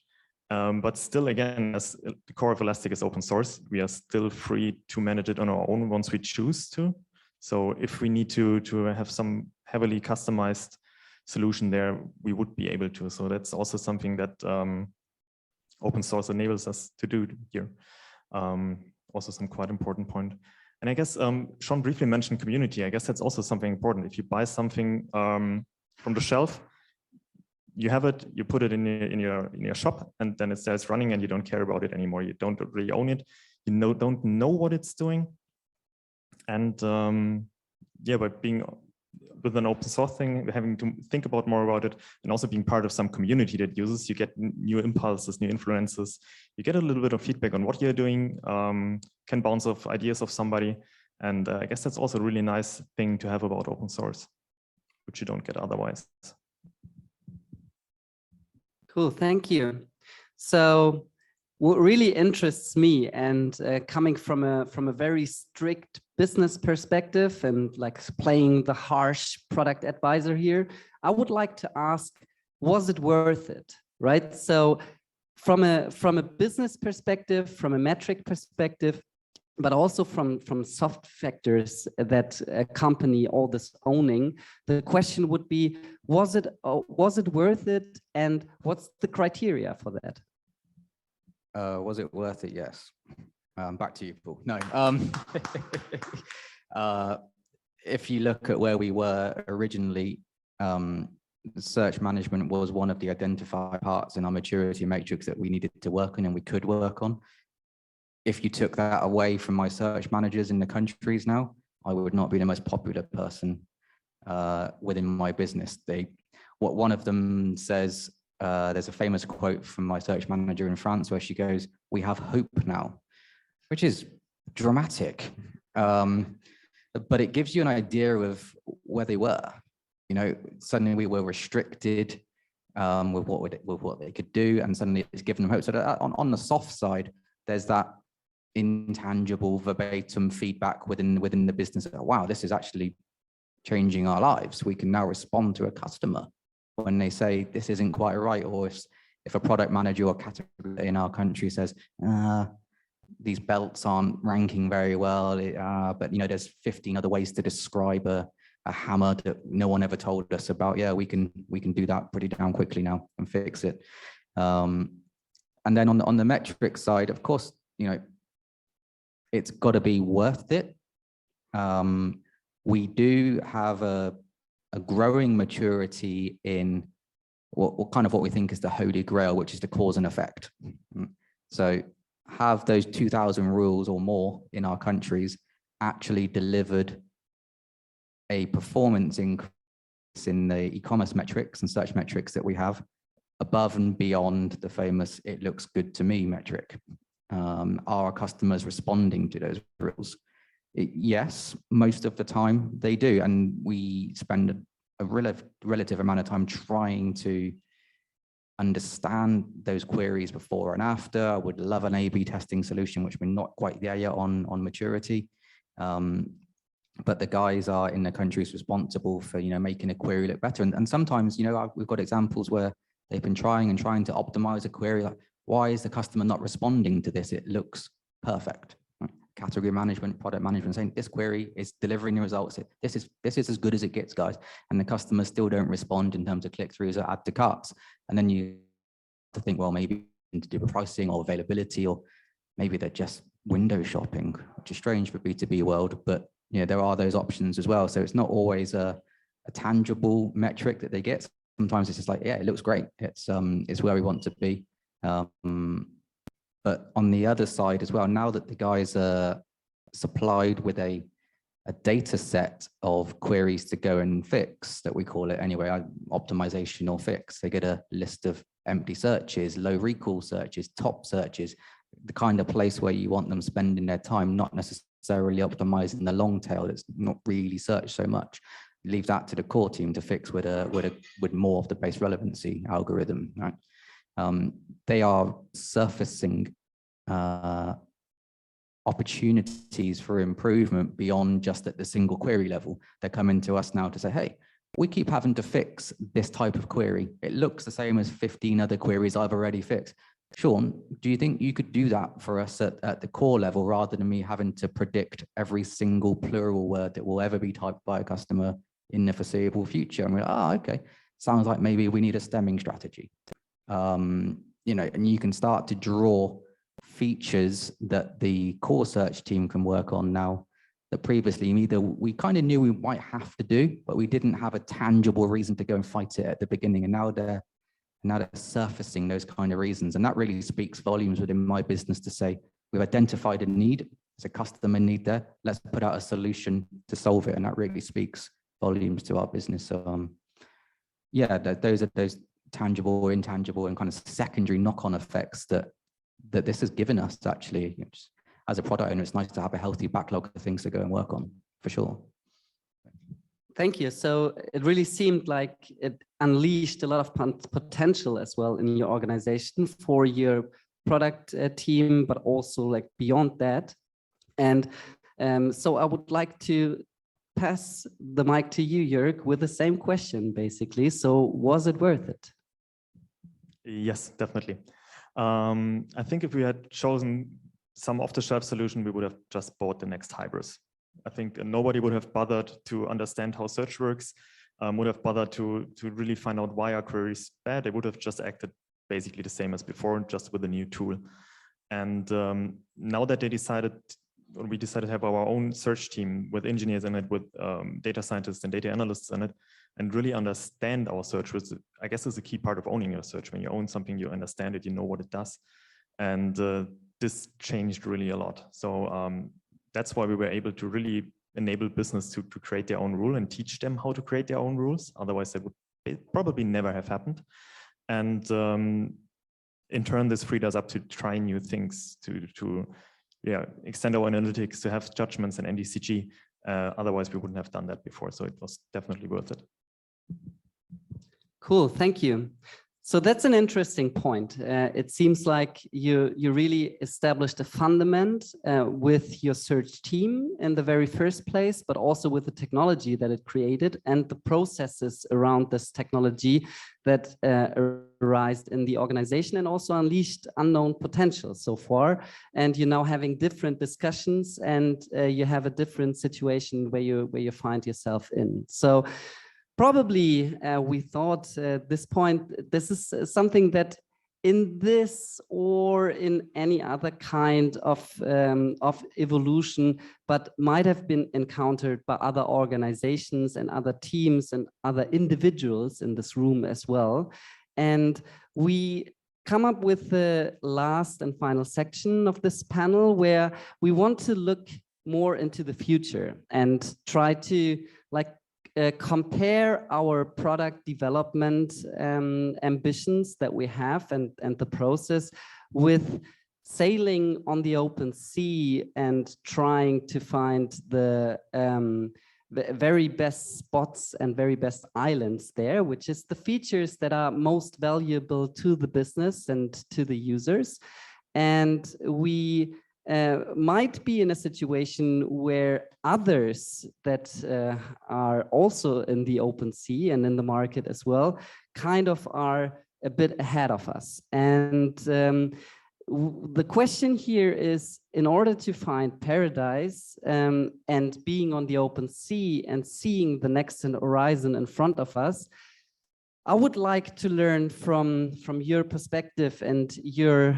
But still, again, as the core of Elastic is open source, we are still free to manage it on our own once we choose to. So if we need to have some heavily customized solution there, we would be able to. So that's also something that open source enables us to do here. Also some quite important point. And I guess Shaun briefly mentioned community. I guess that's also something important. If you buy something from the shelf, you have it, you put it in your shop, and then it starts running, and you don't care about it anymore. You don't really own it. You don't know what it's doing. And yeah, by being with an open source thing, having to think about more about it, and also being part of some community that uses, you get new impulses, new influences. You get a little bit of feedback on what you're doing, can bounce off ideas of somebody. And I guess that's also a really nice thing to have about open source, which you don't get otherwise. Cool, thank you. So what really interests me, and coming from a very strict business perspective and like playing the harsh product advisor here, I would like to ask, was it worth it, right? So from a business perspective, from a metric perspective, but also from soft factors that accompany all this owning, the question would be, was it worth it, and what's the criteria for that? Was it worth it? Yes. Back to you, Paul. No. If you look at where we were originally, search management was one of the identified parts in our maturity matrix that we needed to work on and we could work on. If you took that away from my search managers in the countries now, I would not be the most popular person within my business. What one of them says, there's a famous quote from my search manager in France where she goes, "We have hope now," which is dramatic. But it gives you an idea of where they were. You know, suddenly we were restricted with what they could do, and suddenly it's given them hope. So that on the soft side, there's that intangible verbatim feedback within the business. Wow, this is actually changing our lives. We can now respond to a customer when they say this isn't quite right, or if a product manager or category in our country says, these belts aren't ranking very well, but you know, there's 15 other ways to describe a hammer that no one ever told us about. Yeah, we can do that pretty damn quickly now and fix it. And then on the metric side, of course, you know, it's got to be worth it. We do have a growing maturity in what we think is the holy grail, which is the cause and effect. So have those 2,000 rules or more in our countries actually delivered a performance increase in the e-commerce metrics and search metrics that we have above and beyond the famous "it looks good to me" metric? Are our customers responding to those rules? Yes, most of the time they do, and we spend a relative amount of time trying to understand those queries before and after. I would love an A/B testing solution, which we're not quite there yet on maturity. But the guys are in the countries responsible for, you know, making a query look better. And sometimes, you know, we've got examples where they've been trying to optimize a query. Like, why is the customer not responding to this? It looks perfect. Category management, product management saying this query is delivering the results. This is as good as it gets, guys. And the customers still don't respond in terms of click-throughs or add to carts. And then you have to think, well, maybe to do with pricing or availability, or maybe they're just window shopping, which is strange for B2B world, but you know, there are those options as well. So it's not always a tangible metric that they get. Sometimes it's just like, yeah, it looks great. It's where we want to be. But on the other side as well, now that the guys are supplied with a data set of queries to go and fix, that we call it anyway, optimization or fix, they get a list of empty searches, low recall searches, top searches, the kind of place where you want them spending their time, not necessarily optimizing the long tail that's not really searched so much. Leave that to the core team to fix with more of the base relevancy algorithm, right? They are surfacing opportunities for improvement beyond just at the single query level. They're coming to us now to say, hey, we keep having to fix this type of query. It looks the same as 15 other queries I've already fixed. Shaun, do you think you could do that for us at the core level rather than me having to predict every single plural word that will ever be typed by a customer in the foreseeable future? And we're like, okay, sounds like maybe we need a stemming strategy. You know, and you can start to draw features that the core search team can work on now that previously either we kind of knew we might have to do, but we didn't have a tangible reason to go and fight it at the beginning. And now they're surfacing those kind of reasons. And that really speaks volumes within my business to say, we've identified a need, there's a customer need there, let's put out a solution to solve it. And that really speaks volumes to our business. So yeah, those are those tangible or intangible and kind of secondary knock-on effects that this has given us. Actually, as a product owner, it's nice to have a healthy backlog of things to go and work on, for sure. Thank you. So it really seemed like it unleashed a lot of potential as well in your organization for your product team, but also like beyond that. And so I would like to pass the mic to you, Jörg, with the same question, basically. So was it worth it? Yes, definitely. I think if we had chosen some off-the-shelf solution, we would have just bought the next Hybris. I think nobody would have bothered to understand how search works, would have bothered to really find out why our query is bad. They would have just acted basically the same as before, just with a new tool. And now that they decided, or we decided to have our own search team with engineers in it, with data scientists and data analysts in it, and really understand our search, which I guess is a key part of owning your search. When you own something, you understand it, you know what it does. And this changed really a lot. So that's why we were able to really enable business to create their own rule and teach them how to create their own rules. Otherwise, that would probably never have happened. And in turn, this freed us up to try new things, to extend our analytics, to have judgments in NDCG. Otherwise, we wouldn't have done that before. So it was definitely worth it. Cool, thank you. So that's an interesting point. It seems like you really established a fundament with your search team in the very first place, but also with the technology that it created and the processes around this technology that arose in the organization and also unleashed unknown potential so far. And you're now having different discussions, and you have a different situation where you find yourself in. So probably we thought at this point, this is something that in this or in any other kind of evolution, but might have been encountered by other organizations and other teams and other individuals in this room as well. And we come up with the last and final section of this panel where we want to look more into the future and try to compare our product development ambitions that we have and the process with sailing on the open sea and trying to find the very best spots and very best islands there, which is the features that are most valuable to the business and to the users. And we might be in a situation where others that are also in the open sea and in the market as well kind of are a bit ahead of us. And the question here is, in order to find paradise and being on the open sea and seeing the next horizon in front of us, I would like to learn from your perspective and your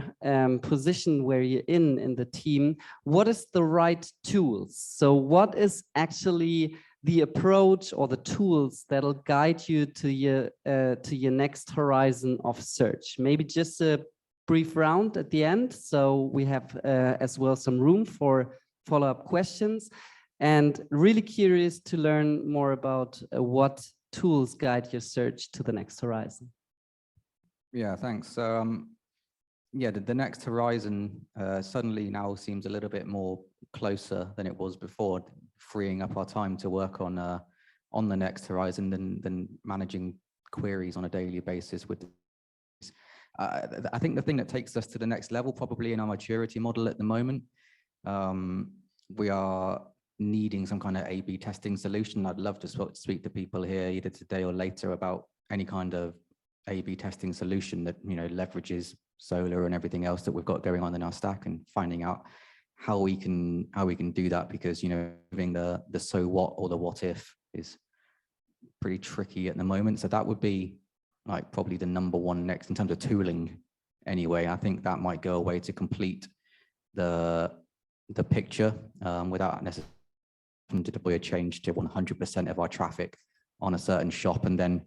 position where you're in the team, what is the right tools? So what is actually the approach or the tools that'll guide you to your next horizon of search? Maybe just a brief round at the end, so we have as well some room for follow-up questions, and really curious to learn more about what tools guide your search to the next horizon. Yeah, thanks. So yeah, the next horizon suddenly now seems a little bit more closer than it was before, freeing up our time to work on the next horizon than managing queries on a daily basis with I think the thing that takes us to the next level, probably in our maturity model at the moment, we are needing some kind of A/B testing solution. I'd love to speak to people here either today or later about any kind of A/B testing solution that, you know, leverages solar and everything else that we've got going on in our stack, and finding out how we can do that, because, you know, having the so what or the what if is pretty tricky at the moment. So that would be like probably the number one next in terms of tooling. Anyway, I think that might go away to complete the picture without necessarily to deploy a change to 100% of our traffic on a certain shop, and then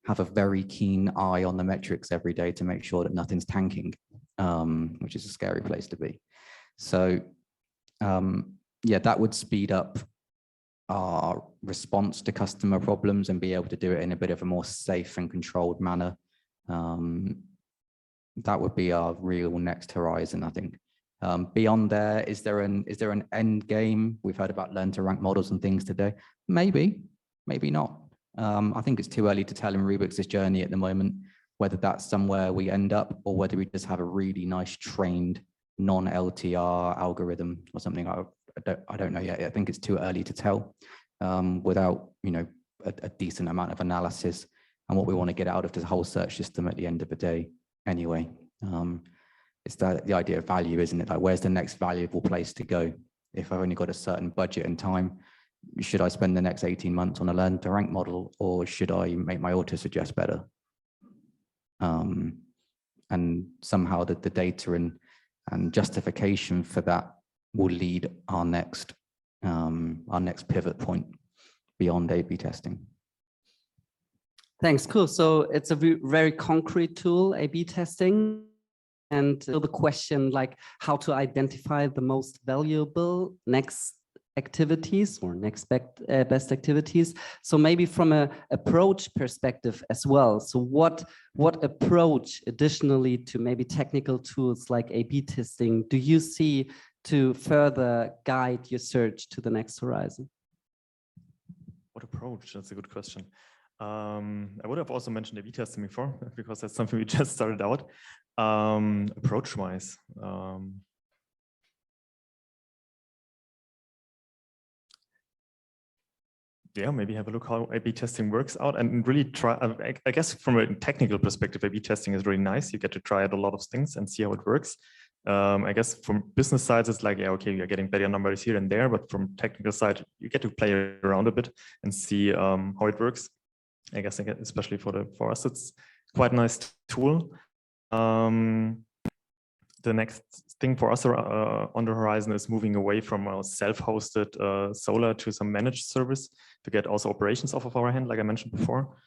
have a very keen eye on the metrics every day to make sure that nothing's tanking, which is a scary place to be. So yeah, that would speed up our response to customer problems and be able to do it in a bit of a more safe and controlled manner. That would be our real next horizon, I think. Beyond there, is there an end game? We've heard about learn to rank models and things today. Maybe not. I think it's too early to tell in Rubix's journey at the moment, whether that's somewhere we end up or whether we just have a really nice trained non-LTR algorithm or something. I don't know yet. I think it's too early to tell without, you know, a decent amount of analysis and what we want to get out of the whole search system at the end of the day. Anyway, it's the idea of value, isn't it? Like, where's the next valuable place to go? If I've only got a certain budget and time, should I spend the next 18 months on a learn to rank model, or should I make my auto suggest better? And somehow the data and and justification for that will lead our next pivot point beyond A/B testing. Thanks, cool. So it's a very concrete tool, A/B testing. And the question like how to identify the most valuable next activities or next best activities. So maybe from a approach perspective as well. So what approach additionally to maybe technical tools like A/B testing do you see to further guide your search to the next horizon? What approach? That's a good question. I would have also mentioned A/B testing before because that's something we just started out. Approach-wise, yeah, maybe have a look how A/B testing works out and really try. I guess from a technical perspective, A/B testing is really nice. You get to try out a lot of things and see how it works. I guess from business sides, it's like, yeah, okay, you're getting better numbers here and there, but from technical side, you get to play around a bit and see how it works. I guess especially for us, it's quite a nice tool. The next thing for us on the horizon is moving away from a self-hosted Solar to some managed service to get also operations off of our hand, like I mentioned before.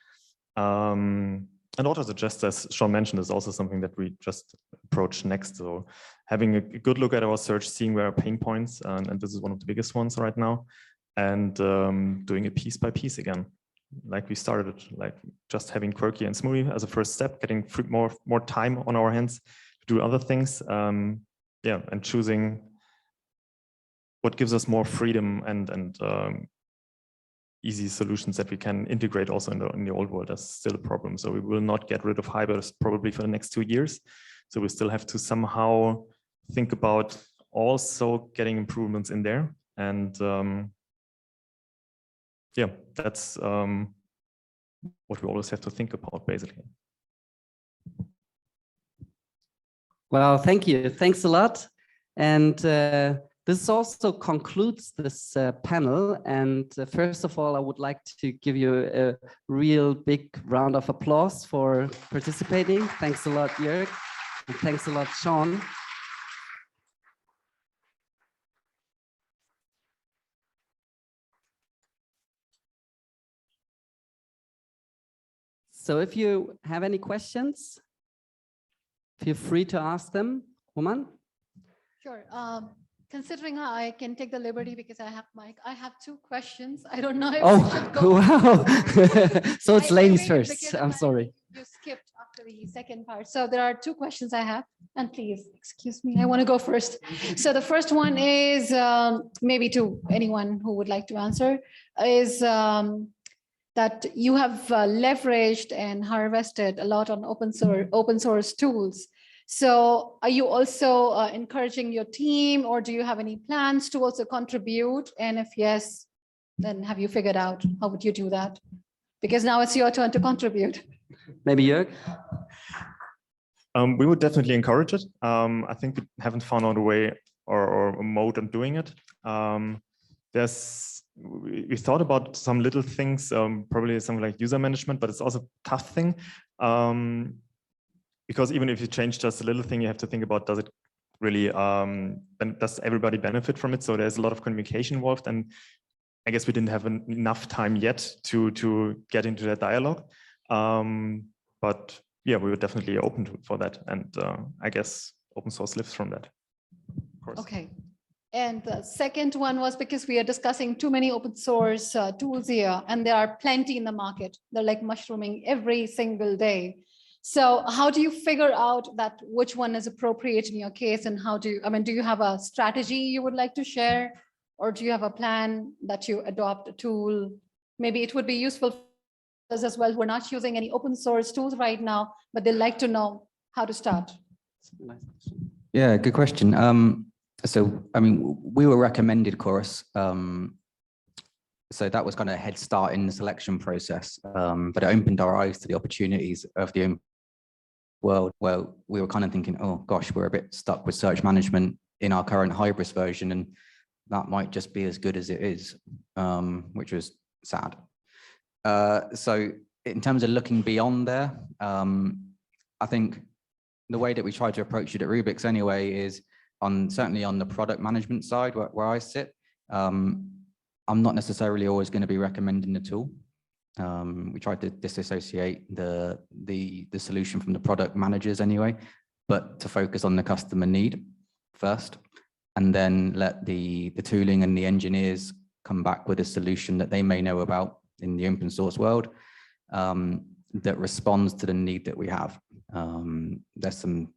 And also just as Shaun mentioned, is also something that we just approach next. So having a good look at our search, seeing where our pain points, and this is one of the biggest ones right now, and doing it piece by piece again. Like we started, like just having Quirky and Smoothie as a first step, getting more time on our hands to do other things. Yeah, and choosing what gives us more freedom and easy solutions that we can integrate also in the old world. That's still a problem. So we will not get rid of hybrids probably for the next 2 years. So we still have to somehow think about also getting improvements in there. And yeah, that's what we always have to think about, basically. Well, thank you. Thanks a lot. And this also concludes this panel. And first of all, I would like to give you a real big round of applause for participating. Thanks a lot, Jörg. And thanks a lot, Shaun. So if you have any questions, feel free to ask them. Roman? Sure. Considering how I can take the liberty because I have mic, I have 2 questions. I don't know if we should go. Wow. So it's I ladies waited first. because I'm sorry. You skipped after the second part. So there are 2 questions I have. And please, excuse me, I want to go first. So the first one is maybe to anyone who would like to answer is that you have leveraged and harvested a lot on open source tools. So are you also encouraging your team, or do you have any plans to also contribute? And if yes, then have you figured out how would you do that? Because now it's your turn to contribute. Maybe Jörg? We would definitely encourage it. I think we haven't found out a way or a mode on doing it. We thought about some little things, probably something like user management, but it's also a tough thing. Because even if you change just a little thing, you have to think about, does it really, does everybody benefit from it? So there's a lot of communication involved, and I guess we didn't have enough time yet to get into that dialogue. But yeah, we were definitely open for that. And I guess open source lives from that, of course. Okay. And the second one was because we are discussing too many open source tools here, and there are plenty in the market. They're like mushrooming every single day. So how do you figure out that which one is appropriate in your case, and how do you have a strategy you would like to share, or do you have a plan that you adopt a tool? Maybe it would be useful for us as well. We're not using any open source tools right now, but they'd like to know how to start. Yeah, good question. So, I mean, we were recommended Chorus. So that was kind of a head start in the selection process, but it opened our eyes to the opportunities of the open world, where we were kind of thinking, oh gosh, we're a bit stuck with search management in our current Hybris version, and that might just be as good as it is, which was sad. So in terms of looking beyond there, I think the way that we try to approach it at Rubik's anyway is certainly on the product management side where I sit. I'm not necessarily always going to be recommending the tool. We try to disassociate the solution from the product managers anyway, but to focus on the customer need first, and then let the tooling and the engineers come back with a solution that they may know about in the open source world that responds to the need that we have. There's some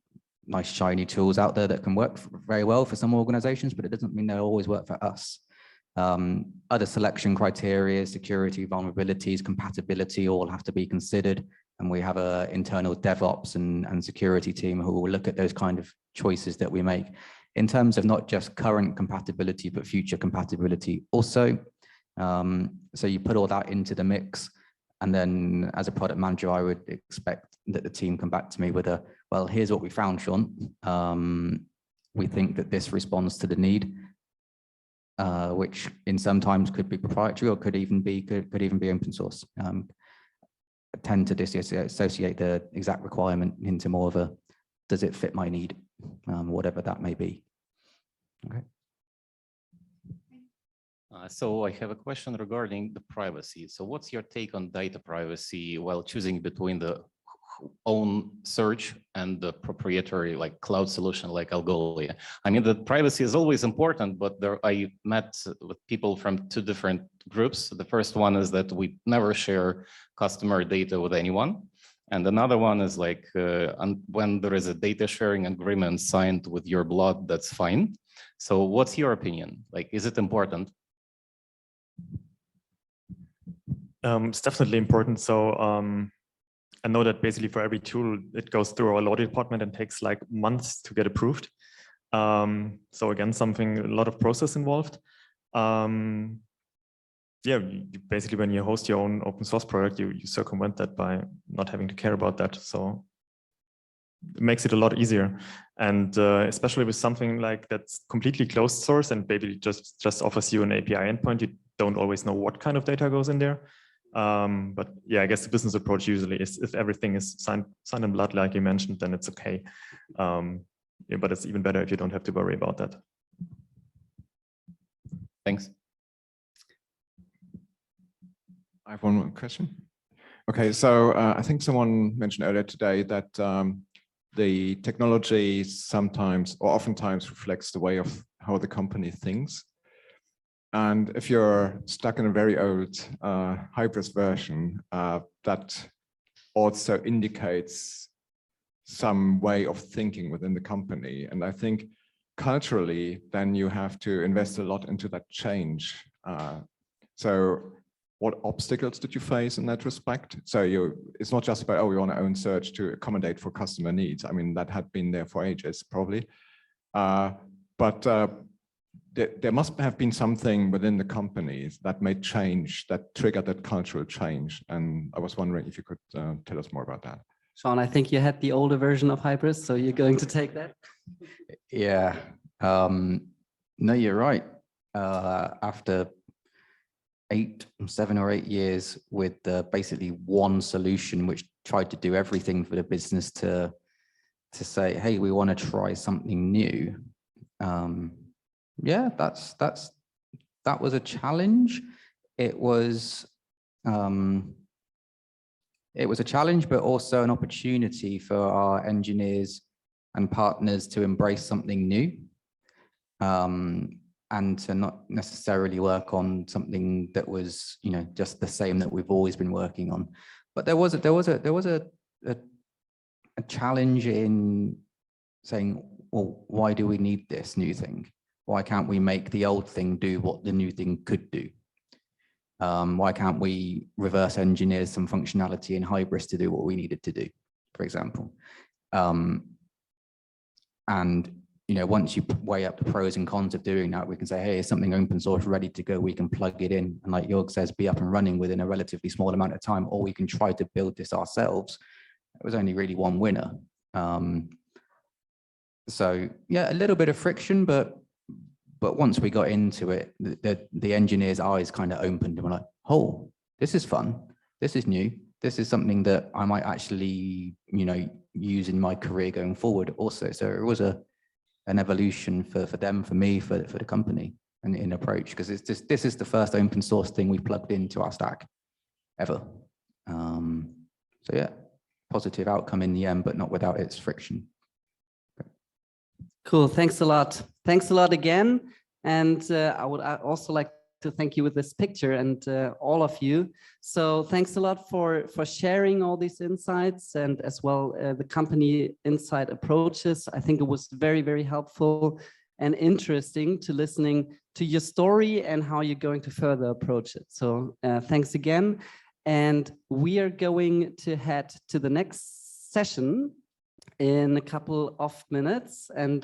nice shiny tools out there that can work very well for some organizations, but it doesn't mean they'll always work for us. Other selection criteria, security, vulnerabilities, compatibility, all have to be considered. And we have an internal DevOps and security team who will look at those kind of choices that we make in terms of not just current compatibility, but future compatibility also. So you put all that into the mix. And then as a product manager, I would expect that the team come back to me with well, here's what we found, Shaun. We think that this responds to the need. Which in sometimes could be proprietary or could even be open source. I tend to disassociate the exact requirement into more of a, does it fit my need, whatever that may be. Okay. So I have a question regarding the privacy. So what's your take on data privacy while choosing between the own search and the proprietary like cloud solution like Algolia? I mean, the privacy is always important, but I met with people from two different groups. The first one is that we never share customer data with anyone. And another one is like when there is a data sharing agreement signed with your blood, that's fine. So what's your opinion? Like, is it important? It's definitely important. So I know that basically for every tool, it goes through our law department and takes like months to get approved. So again, a lot of process involved. Yeah, basically when you host your own open source product, you circumvent that by not having to care about that. So it makes it a lot easier. And especially with something like that's completely closed source and maybe just offers you an API endpoint, you don't always know what kind of data goes in there. But yeah, I guess the business approach usually is if everything is signed in blood, like you mentioned, then it's okay. Yeah, but it's even better if you don't have to worry about that. Thanks. I have one more question. Okay, so I think someone mentioned earlier today that the technology sometimes or oftentimes reflects the way of how the company thinks. And if you're stuck in a very old Hybris version, that also indicates some way of thinking within the company. And I think culturally, then you have to invest a lot into that change. So what obstacles did you face in that respect? So it's not just about, oh, we want to own search to accommodate for customer needs. I mean, that had been there for ages, probably. But there must have been something within the companies that made change, that triggered that cultural change. And I was wondering if you could tell us more about that. Shaun, I think you had the older version of Hybris, so you're going to take that? Yeah, no, you're right. After 7 or 8 years with basically one solution, which tried to do everything for the business to say, hey, we want to try something new. Yeah, that was a challenge. It was a challenge, but also an opportunity for our engineers and partners to embrace something new, and to not necessarily work on something that was, just the same that we've always been working on. But there was a challenge in saying, well, why do we need this new thing? Why can't we make the old thing do what the new thing could do? Why can't we reverse engineer some functionality in Hybris to do what we needed to do, for example? And once you weigh up the pros and cons of doing that, we can say, hey, here's something open source ready to go. We can plug it in. And like Jörg says, be up and running within a relatively small amount of time, or we can try to build this ourselves. It was only really one winner. So yeah, a little bit of friction, but once we got into it, the engineers' eyes kind of opened and were like, oh, this is fun. This is new. this is something that I might actually, you know, use in my career going forward also. So it was an evolution for them, for me, for the company and in approach, because it's just, this is the first open source thing we plugged into our stack ever. So yeah, positive outcome in the end, but not without its friction. Cool, thanks a lot. Thanks a lot again. And I would also like to thank you with this picture and all of you. So thanks a lot for sharing all these insights and as well the company insight approaches. I think it was very, very helpful and interesting to listening to your story and how you're going to further approach it. So thanks again. And we are going to head to the next session in a couple of minutes. And